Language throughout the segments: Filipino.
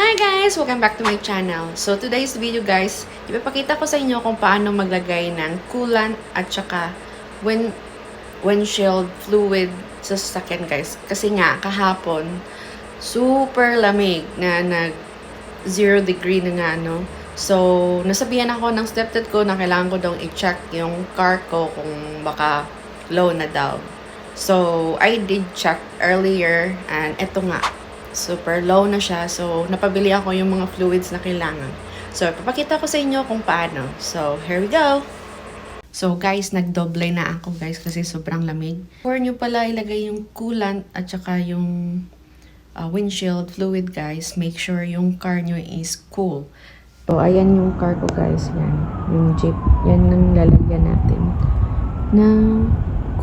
Hi guys! Welcome back to my channel. So today's video guys, ipapakita ko sa inyo kung paano maglagay ng coolant at saka windshield fluid sa sasakyan guys. Kasi nga kahapon, super lamig na nag 0 degree na nga no. So nasabihan ako ng stepdad ko na kailangan ko daw i-check yung car ko kung baka low na daw. So I did check earlier and eto nga. Super low na siya. So, napabili ako yung mga fluids na kailangan. So, papakita ko sa inyo kung paano. So, here we go! So, guys, nagdoble na ako, guys, kasi sobrang lamig. Before nyo pala ilagay yung coolant at saka yung windshield fluid, guys, make sure yung car nyo is cool. So, ayan yung car ko, guys. Yan. Yung Jeep. Yan ang lalagyan natin ng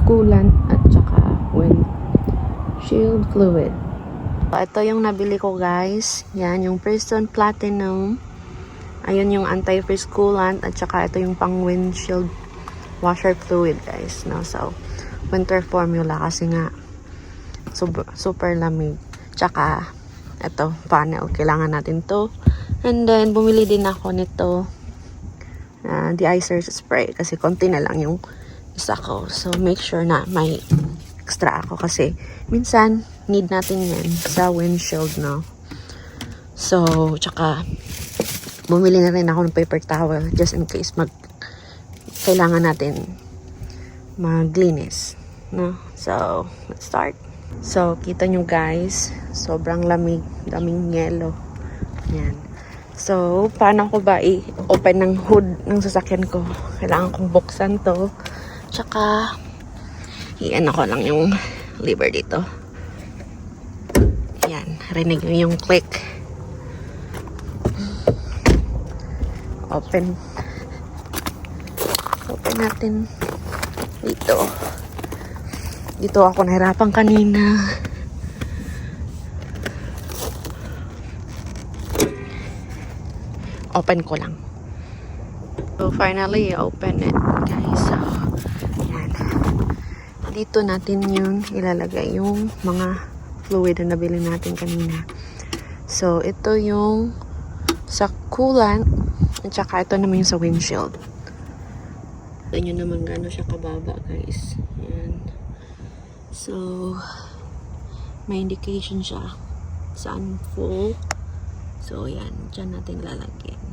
coolant at saka windshield fluid. Ito yung nabili ko guys. Yan, yung Pristone Platinum. Ayun yung anti-freeze coolant. At saka ito yung pang windshield washer fluid guys. No? So, winter formula kasi nga super lamig. Tsaka, ito, panel. Kailangan natin to. And then, bumili din ako nito. De-icer spray. Kasi konti na lang yung isa ko. So, make sure na may extra ako kasi minsan need natin yan sa windshield, no? So, tsaka bumili na rin ako ng paper towel just in case kailangan natin maglinis, no? So, let's start. So, kita nyo guys, sobrang lamig, daming yelo. Yan. So, paano ko ba i-open ng hood ng sasakyan ko? Kailangan kong buksan to. Tsaka iyan ako lang yung lever dito. Yan, rinig yung click. Open natin dito. Dito ako nahirapan kanina. Open ko lang. So finally, open it guys. So, yan. Dito natin yung ilalagay yung mga fluid na nabili natin kanina. So, ito yung sa coolant at saka ito naman yung sa windshield. Ito nyo naman gano'n siya kababa guys. Yan. So, may indication siya saan full. So, yan. Diyan natin lalagyan.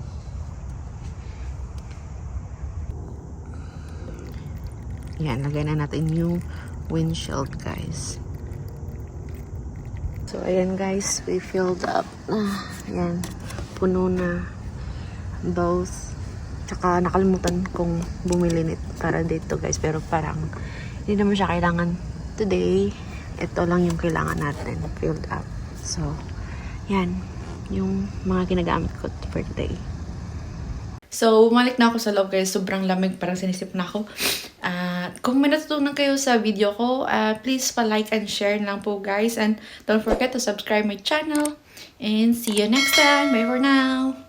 Yan, lagay na natin yung windshield, guys. So, ayan, guys. We filled up. Yan. Puno na. Both. Tsaka, nakalimutan kong bumili nito para dito, guys. Pero parang, hindi naman siya kailangan today. Ito lang yung kailangan natin. Filled up. So, yan. Yung mga ginagamit ko for today. So, bumalik na ako sa loob guys. Sobrang lamig. Parang sinisip na ako. Kung may natutunan kayo sa video ko, please pa-like and share lang po guys. And don't forget to subscribe my channel. And see you next time. Bye for now.